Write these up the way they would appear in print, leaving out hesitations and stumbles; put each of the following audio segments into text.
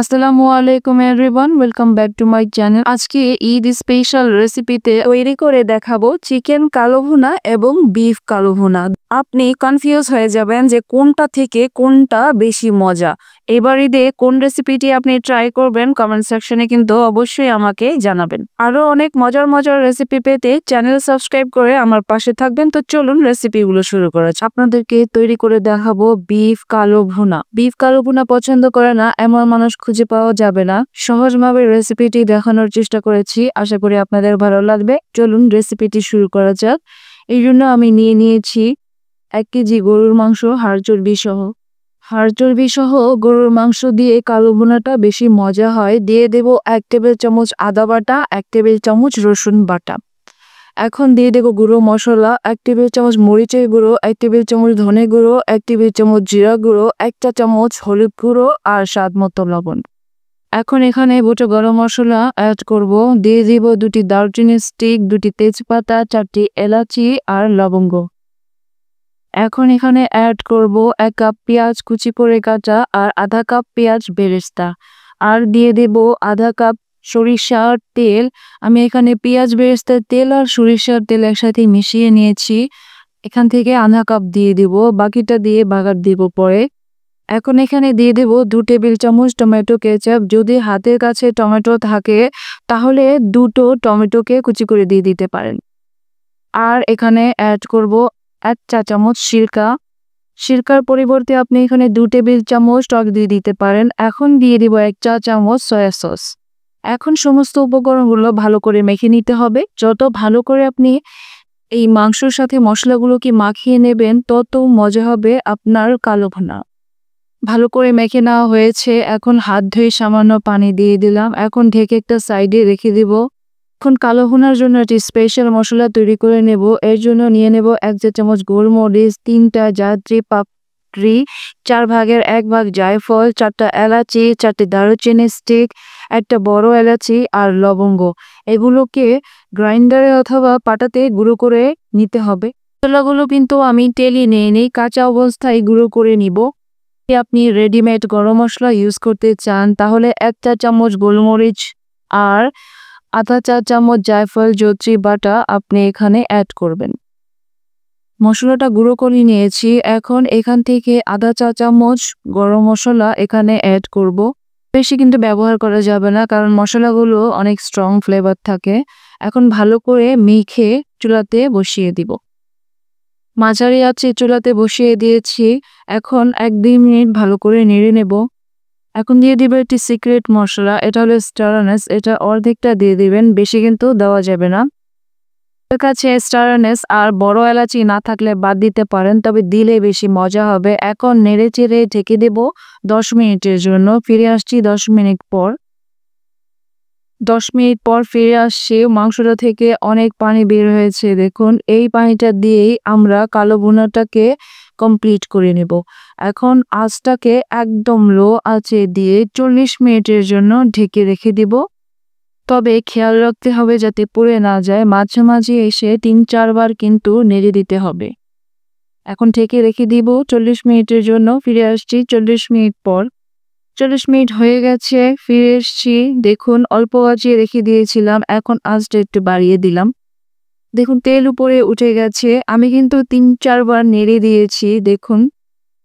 আসসালামু আলাইকুম everyone, welcome back to my channel. আজকে ঈদ স্পেশাল রেসিপিতে তৈরি করে দেখাবো চিকেন কালো ভুনা এবং বিফ কালো ভুনা। আপনি কনফিউজ হয়ে যাবেন যে কোনটা থেকে কোনটা বেশি মজা। এবার ঈদে কোন রেসিপিটি আপনি ট্রাই করবেন কমেন্ট সেকশনে কিন্তু অবশ্যই আমাকে জানাবেন। আরো অনেক মজার মজার রেসিপি পেতে চ্যানেল সাবস্ক্রাইব করে আমার পাশে থাকবেন। তো চলুন রেসিপিগুলো শুরু করা যাক। আপনাদেরকে তৈরি করে দেখাবো বিফ কালো ভুনা। বিফ কালো ভুনা পছন্দ করে না এমন মানুষ খুঁজে পাওয়া যাবে না। সহজভাবে রেসিপিটি দেখানোর চেষ্টা করেছি, আশা করি আপনাদের ভালো লাগবে। চলুন রেসিপিটি শুরু করা যাক। এই জন্য আমি নিয়েছি 1 কেজি গরুর মাংস হাড় চর্বি সহ গরুর মাংস দিয়ে কালো ভুনাটা বেশি মজা হয়। দিয়ে দেব 1 টেবিল চামচ আদা বাটা, 1 টেবিল চামচ রসুন বাটা। এখন দিয়ে দেব গুঁড়ো মশলা, 1 টেবিল চামচ মরিচের গুঁড়ো, 1 টেবিল চামচ ধনে গুঁড়ো, 1 টেবিল চামচ জিরা গুঁড়ো, 1 চা চামচ হলুদ গুঁড়ো আর স্বাদ মতো লবণ। এখন এখানে গোটা গরম মশলা অ্যাড করব। দিয়ে দিব 2টি দারচিনি স্টিক, 2টি তেজপাতা, 4টি এলাচি আর লবঙ্গ। এখন এখানে অ্যাড করব 1 কাপ পেঁয়াজ কুচি করে কাটা আর আধা কাপ পেঁয়াজ বেরেস্তা। আর দিয়ে দেব আধা কাপ সরিষার তেল। আমি এখানে পেঁয়াজ বেরেস্তার তেল আর সরিষার তেল একসাথে মিশিয়ে নিয়েছি। এখান থেকে আধা কাপ দিয়ে দেব, বাকিটা দিয়ে বাগার দিব পরে। এখন এখানে দিয়ে দেব 2 টেবিল চামচ টমেটো কেচাপ। যদি হাতের কাছে টমেটো থাকে তাহলে 2টো টমেটোকে কুচি করে দিয়ে দিতে পারেন। আর এখানে অ্যাড করব 1 চা চামচ সিরকার পরিবর্তে আপনি এখানে 2 টেবিল চামচ টক দিয়ে দিতে পারেন। এখন দিয়ে দিব 1 চা চামচ সয়া সস। এখন সমস্ত উপকরণগুলো ভালো করে মেখে নিতে হবে। যত ভালো করে আপনি এই মাংসের সাথে মশলাগুলোকে মাখিয়ে নেবেন তত মজা হবে আপনার কালো ভুনা। ভালো করে মেখে নেওয়া হয়েছে। এখন হাত ধুয়ে সামান্য পানি দিয়ে দিলাম। এখন ঢেকে একটা সাইডে রেখে দিব। এখন কালো ভুনার জন্য একটি স্পেশাল মশলা তৈরি করে নেব। এর জন্য নিয়ে নেব 1 চা চামচ গোলমরিচ, 3টা জায়ত্রী পাপড়ি, 4 ভাগের 1 ভাগ জায়ফল, 4টা এলাচি, 4টি দারুচিনি স্টিক, 1টা বড় এলাচি আর লবঙ্গ। এগুলোকে গ্রাইন্ডারে অথবা পাটাতে গুঁড়ো করে নিতে হবে। মশলাগুলো কিন্তু আমি তেলে নেই, কাঁচা অবস্থায় গুঁড়ো করে নিব। আপনি রেডিমেড গরম মশলা ইউজ করতে চান তাহলে 1 চা চামচ গোলমরিচ আর আধা চা চামচ জায়ফল জয়ত্রী বাটা আপনি এখানে অ্যাড করবেন। মশলাটা গুঁড়ো করে নিয়েছি। এখন এখান থেকে আধা চা চামচ গরম মশলা এখানে অ্যাড করব। বেশি কিন্তু ব্যবহার করা যাবে না, কারণ মশলাগুলো অনেক স্ট্রং ফ্লেভার থাকে। এখন ভালো করে মেখে চুলাতে বসিয়ে দিব। মাঝারি আঁচে চুলাতে বসিয়ে দিয়েছি। এখন 1-2 মিনিট ভালো করে নেড়ে নেব। এখন দিয়ে দিব একটি সিক্রেট মশলা, এটা হলো স্টার আনিস। এটা অর্ধেকটা দিয়ে দিবেন, বেশি কিন্তু দেওয়া যাবে না। আপনার কাছে স্টার আনিস আর বড় এলাচি না থাকলে বাদ দিতে পারেন, তবে দিলে বেশি মজা হবে। এখন নেড়ে চেড়ে ঢেকে দেব 10 মিনিটের জন্য। ফিরে আসছি 10 মিনিট পর। 10 মিনিট পর ফিরে আসছি। মাংসটা থেকে অনেক পানি বের হয়েছে, দেখুন। এই পানিটা দিয়েই আমরা কালো ভুনাটাকে কমপ্লিট করে নেব। এখন আঁচটাকে একদম লো আঁচে দিয়ে 40 মিনিটের জন্য ঢেকে রেখে দিব। তবে খেয়াল রাখতে হবে যাতে পুড়ে না যায়। মাঝে মাঝে এসে 3-4 বার কিন্তু নেড়ে দিতে হবে। এখন ঢেকে রেখে দিব 40 মিনিটের জন্য। ফিরে আসছি 40 মিনিট পর। 40 মিনিট হয়ে গেছে, ফিরে এসছি। দেখুন অল্প আঁচে রেখে দিয়েছিলাম, এখন আঁচটা একটু বাড়িয়ে দিলাম। দেখুন তেল উপরে উঠে গেছে। আমি কিন্তু 3-4 বার নেড়ে দিয়েছি, দেখুন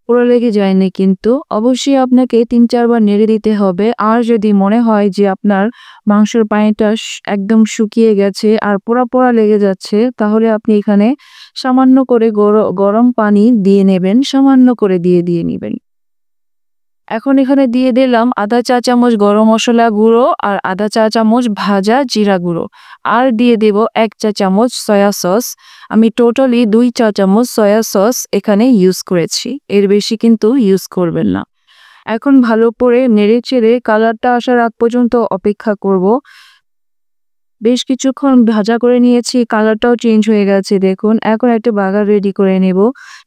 পুরো লেগে যায়নি কিন্তু। অবশ্যই আপনাকে 3-4 বার নেড়ে দিতে হবে। আর যদি মনে হয় যে আপনার মাংসের পানিটা একদম শুকিয়ে গেছে আর পোড়া পোড়া লেগে যাচ্ছে, তাহলে আপনি এখানে সামান্য করে গরম পানি দিয়ে নেবেন, সামান্য করে দিয়ে নেবেন। এখন এখানে দিয়ে দিলাম আধা চা চামচ গরম মশলা গুঁড়ো আর আধা চা চামচ ভাজা জিরা গুঁড়ো। আর দিয়ে দেব 1 চা চামচ সয়া সস। আমি টোটালি 2 চা চামচ সয়া সস এখানে ইউজ করেছি, এর বেশি কিন্তু ইউজ করবেন না। এখন ভালো করে নেড়ে চেড়ে কালারটা আসার আগ পর্যন্ত অপেক্ষা করব। বেশ কিছুক্ষণ ভাজা করে নিয়েছি, কালারটাও চেঞ্জ হয়ে গেছে, দেখুন। এখন একটা বাগার রেডি করে নেব।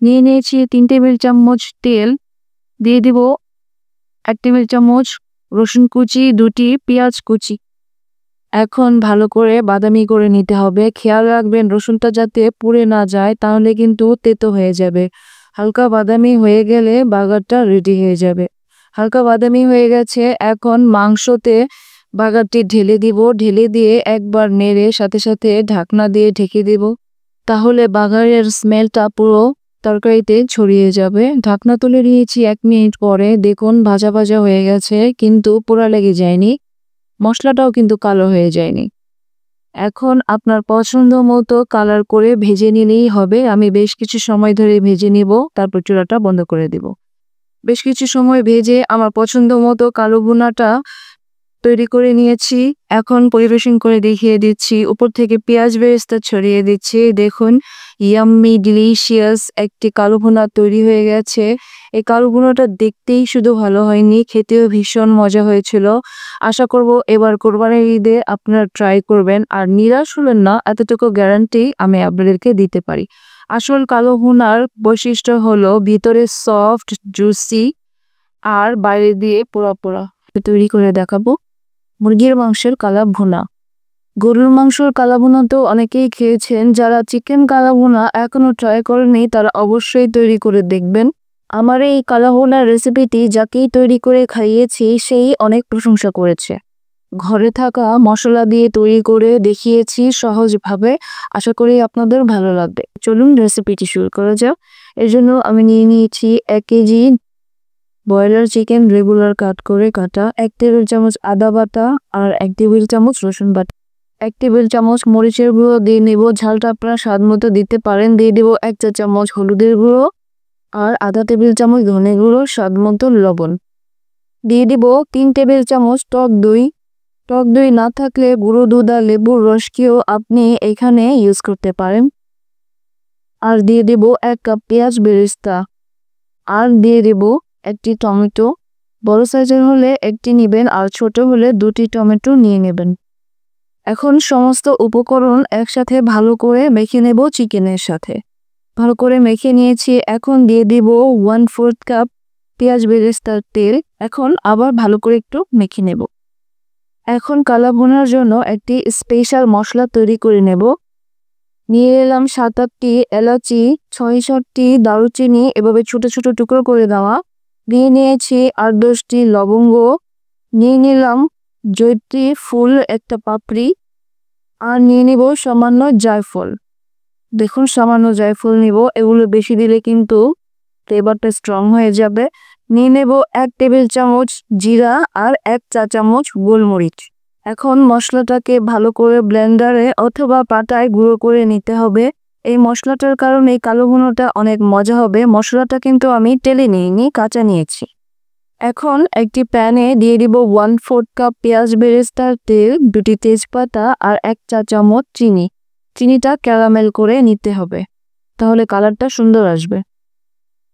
নিয়েছি 3 টেবিল চামচ তেল। দিয়ে দিব 1 টেবিল চামচ রসুন কুচি, 2টি পেঁয়াজ কুচি। এখন ভালো করে বাদামি করে নিতে হবে। খেয়াল রাখবেন রসুনটা যাতে পুড়ে না যায়, তাহলে কিন্তু তেতো হয়ে যাবে। হালকা বাদামি হয়ে গেলে বাগারটা রেডি হয়ে যাবে। হালকা বাদামি হয়ে গেছে। এখন মাংসতে বাগারটি ঢেলে দিব। ঢেলে দিয়ে একবার নেড়ে সাথে সাথে ঢাকনা দিয়ে ঢেকে দিব। তাহলে বাগারের স্মেলটা পুরো তরকারিতে ছড়িয়ে যাবে। ঢাকনা তুলে নিয়েছি 1 মিনিট পরে। দেখুন ভাজা ভাজা হয়ে গেছে, কিন্তু পোড়া লেগে যায়নি। মশলাটাও কিন্তু কালো হয়ে যায়নি। এখন আপনার পছন্দ মতো কালার করে ভেজে নিলেই হবে। আমি বেশ কিছু সময় ধরে ভেজে নিব, তারপর চুলাটা বন্ধ করে দিব। বেশ কিছু সময় ভেজে আমার পছন্দ মতো কালো ভুনাটা তৈরি করে নিয়েছি। এখন পরিবেশন করে দেখিয়ে দিচ্ছি। উপর থেকে পেঁয়াজ বেরেস্তা ছড়িয়ে দিচ্ছি। দেখুন ইয়াম্মি ডিলিশিয়াস একটি কালো ভুনা তৈরি হয়ে গেছে। এই কালো ভুনাটা দেখতেই শুধু ভালো হয়নি, খেতেও ভীষণ মজা হয়েছিল। আশা করব এবার কোরবানির ঈদে আপনারা ট্রাই করবেন আর নিরাশ হলেন না, এতটুকু গ্যারান্টি আমি আপনাদেরকে দিতে পারি। আসল কালো ভুনার বৈশিষ্ট্য হলো ভিতরে সফট জুসি আর বাইরে দিয়ে পোড়া পোড়া। তৈরি করে দেখাবো মুরগির মাংসের কালা ভুনা। গরুর মাংসের কালা ভুনা তো অনেকেই খেয়েছেন। যারা চিকেন কালা ভুনা এখনো ট্রাই করেনি তারা অবশ্যই তৈরি করে দেখবেন। আমার এই কালা ভুনার রেসিপিটি যাকেই তৈরি করে খাইয়েছি সেই অনেক প্রশংসা করেছে। ঘরে থাকা মশলা দিয়ে তৈরি করে দেখিয়েছি সহজভাবে। আশা করি আপনাদের ভালো লাগবে। চলুন রেসিপিটি শুরু করা যাক। এর জন্য আমি নিয়ে নিয়েছি 1 কেজি ব্রয়লার চিকেন, রেগুলার কাট করে কাটা, 1 টেবিল চামচ আদা বাটা আর 1 টেবিল চামচ রসুন বাটা, 1 টেবিল চামচ মরিচের গুঁড়ো দিয়ে নেব। ঝালটা আপনারা স্বাদ মতো দিতে পারেন। দিয়ে দেব 1 চা চামচ হলুদের গুঁড়ো আর আধা টেবিল চামচ ধনে গুঁড়ো, স্বাদ মতো লবণ। দিয়ে দিব 3 টেবিল চামচ টক দই। টক দই না থাকলে গুঁড়ো দুধ আর লেবুর রসকেও আপনি এখানে ইউজ করতে পারেন। আর দিয়ে দেব 1 কাপ পেঁয়াজ বেরেস্তা। আর দিয়ে দেব 1টি টমেটো। বড় সাইজের হলে 1টি নেবেন আর ছোট হলে 2টি টমেটো নিয়ে নেবেন। এখন সমস্ত উপকরণ একসাথে ভালো করে মেখে নেব চিকেনের সাথে। ভালো করে মেখে নিয়েছি। এখন দিয়ে দিব 1/4 কাপ পেঁয়াজ বেরেস্তার তেল। এখন আবার ভালো করে একটু মেখে নেব। এখন কালা ভুনার জন্য একটি স্পেশাল মশলা তৈরি করে নেব। নিয়ে এলাম 7-8টি এলাচি, 6-7টি দারুচিনি এভাবে ছোট ছোট টুকরো করে দেওয়া। নিয়ে নিয়েছি 8-10টি লবঙ্গ। নিয়ে নিলাম জয়িত্রী ফুল একটা পাপড়ি। আর নিয়ে নিব সামান্য জায়ফল। দেখুন সামান্য জায়ফল নিব, এগুলো বেশি দিলে কিন্তু ফ্লেভারটা স্ট্রং হয়ে যাবে। নিয়ে নেব 1 টেবিল চামচ জিরা আর 1 চা চামচ গোলমরিচ। এখন মশলাটাকে ভালো করে ব্লেন্ডারে অথবা পাটায় গুঁড়ো করে নিতে হবে। এই মশলাটার কারণে কালো ভুনাটা অনেক মজা হবে। মশলাটা কিন্তু আমি টেলে নিইনি, কাঁচা নিয়েছি। এখন একটি প্যানে দিয়ে দিব 1/4 কাপ পেঁয়াজ বেরেস্তার তেল, 2টি তেজপাতা আর 1 চা চামচ চিনি। চিনিটা ক্যারামেল করে নিতে হবে, তাহলে কালারটা সুন্দর আসবে।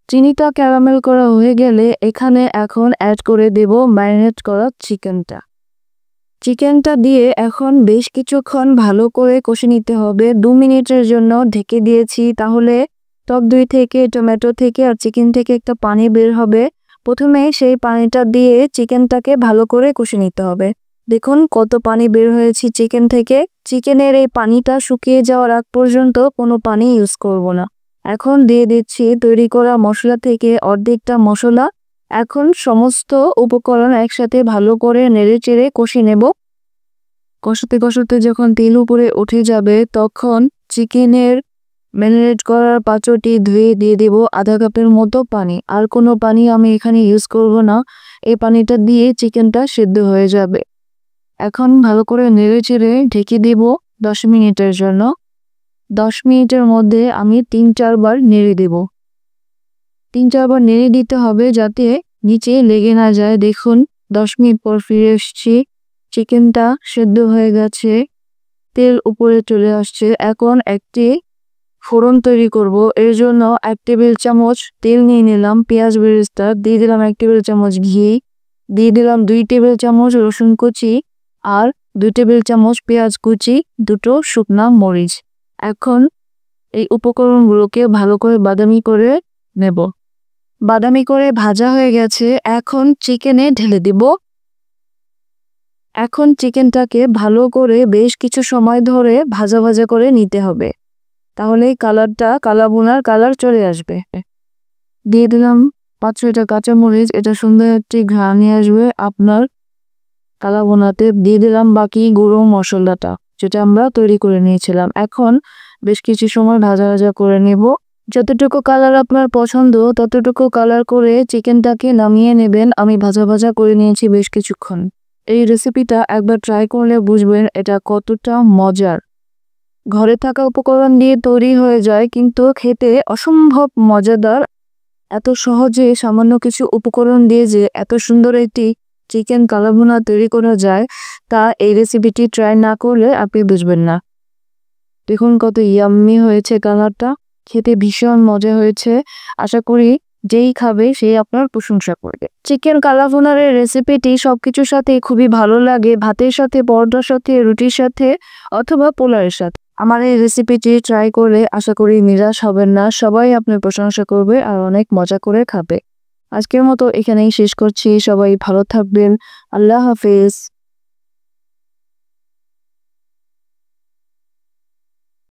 চিনিটা ক্যারামেল করা হয়ে গেলে এখানে এখন অ্যাড করে দেব ম্যারিনেট করা চিকেনটা। চিকেনটা দিয়ে এখন বেশ কিছুক্ষণ ভালো করে কষে নিতে হবে। 2 মিনিটের জন্য ঢেকে দিয়েছি, তাহলে টক দই থেকে, টমেটো থেকে আর চিকেন থেকে একটা পানি বের হবে। প্রথমে সেই পানিটা দিয়ে চিকেনটাকে ভালো করে কষে নিতে হবে। দেখুন কত পানি বের হয়েছে চিকেন থেকে। চিকেনের এই পানিটা শুকিয়ে যাওয়ার আগ পর্যন্ত কোনো পানি ইউজ করব না। এখন দিয়ে দিচ্ছি তৈরি করা মশলা থেকে অর্ধেকটা মশলা। এখন সমস্ত উপকরণ একসাথে ভালো করে নেড়েচেড়ে কষিয়ে নেব। কষাতে কষাতে যখন তেল উপরে উঠে যাবে তখন চিকেনের ম্যারিনেট করার পাত্রটি ধুয়ে দিয়ে দেব আধা কাপের মতো পানি। আর কোনো পানি আমি এখানে ইউজ করব না, এই পানিটা দিয়ে চিকেনটা সেদ্ধ হয়ে যাবে। এখন ভালো করে নেড়েচেড়ে ঢেকে দেব 10 মিনিটের জন্য। 10 মিনিটের মধ্যে আমি 3-4 বার নেড়ে দেব। 3-4 বার নেড়ে দিতে হবে যাতে নিচে লেগে না যায়। দেখুন 10 মিনিট পর ফিরে এসেছি, চিকেনটা সেদ্ধ হয়ে গেছে, তেল উপরে চলে আসছে। এখন একটি ফোড়ন তৈরি করব। এর জন্য 1 টেবিল চামচ তেল নিয়ে নিলাম, পেঁয়াজ বেরেস্তা দিয়ে দিলাম, 1 টেবিল চামচ ঘি দিয়ে দিলাম, 2 টেবিল চামচ রসুন কুচি আর 2 টেবিল চামচ পেঁয়াজ কুচি, 2টো শুকনা মরিচ। এখন এই উপকরণগুলোকে ভালো করে বাদামি করে নেব। বাদামি করে ভাজা হয়ে গেছে, এখন চিকেনে ঢেলে দেব। এখন চিকেনটাকে ভালো করে বেশ কিছু সময় ধরে ভাজা ভাজা করে নিতে হবে, তাহলে কালারটা কালা ভুনার কালার চলে আসবে। দিয়ে দিলাম 5-6টা কাঁচামরিচ, এটা সুন্দর একটি ঘ্রাণ নিয়ে আসবে আপনার কালাভুনাতে। দিয়ে দিলাম বাকি গুঁড়ো মশলাটা যেটা আমরা তৈরি করে নিয়েছিলাম। এখন বেশ কিছু সময় ভাজা ভাজা করে নেব। যতটুকু কালার আপনার পছন্দ ততটুকু কালার করে চিকেনটাকে নামিয়ে নেবেন। আমি ভাজা ভাজা করে নিয়েছি বেশ কিছুক্ষণ। এই রেসিপিটা একবার ট্রাই করলে বুঝবেন এটা কতটা মজার। ঘরে থাকা উপকরণ দিয়ে তৈরি হয়ে যায় কিন্তু খেতে অসম্ভব মজাদার। এত সহজে সামান্য কিছু উপকরণ দিয়ে যে এত সুন্দর একটি চিকেন কালাভুনা তৈরি করা যায় তা এই রেসিপিটি ট্রাই না করলে আপনি বুঝবেন না। দেখুন কত ইয়াম্মি হয়েছে কালারটা, খেতে ভীষণ মজা হয়েছে। আশা করি যেই খাবে সেই আপনার প্রশংসা করবে। চিকেন কালাভুনার এই রেসিপিটি সবকিছুর সাথে খুবই ভালো লাগে, ভাতের সাথে, পরোটার সাথে, রুটির সাথে অথবা পোলাওয়ের সাথে। আমার এই রেসিপিটি ট্রাই করে আশা করি নিরাশ হবেন না, সবাই আপনার প্রশংসা করবে আর অনেক মজা করে খাবে। আজকের মতো এখানেই শেষ করছি। সবাই ভালো থাকবেন। আল্লাহ হাফেজ।